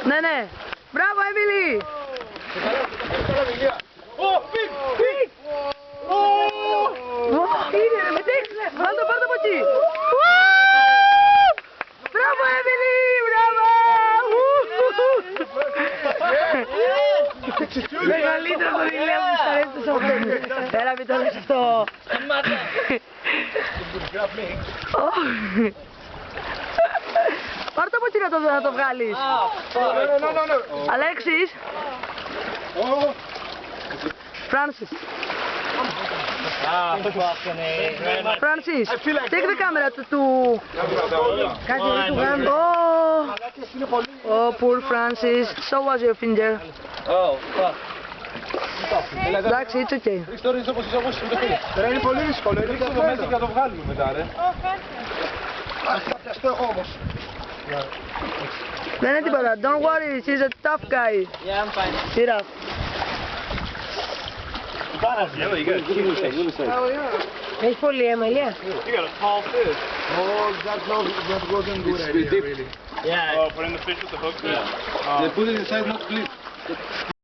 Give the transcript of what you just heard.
Ναι, ναι. Μπράβο, Έμιλι. Είναι, ρε, μετέξτε. Πάρ' το από εκεί. Μπράβο, Έμιλι, μπράβο. Μεγαλύτερο το Ηλία μου στα αρέσει τόσο αυτό. Έλα, μην το λες αυτό. Πάρ' το από εκεί να το βγάλεις. Αλέξης. Francis. Francis, take the camera to... Κάτσε του γάμου. Oh, poor Francis. So was your finger. Oh, fuck. Εντάξει, it's okay. Τώρα είναι πολύ δύσκολο, είναι το μέσα και να το βγάλουμε μετά, ρε. Ας πιαστώ εγώ όμως. Δεν είναι τίποτα. Don't worry, she's a tough guy. Yeah, I'm fine. Sit up. Έχει πολύ αίμα, Ηλία. Oh, that wasn't good idea, really. Yeah. Oh, putting the fish with the hook? They put it inside, not clean.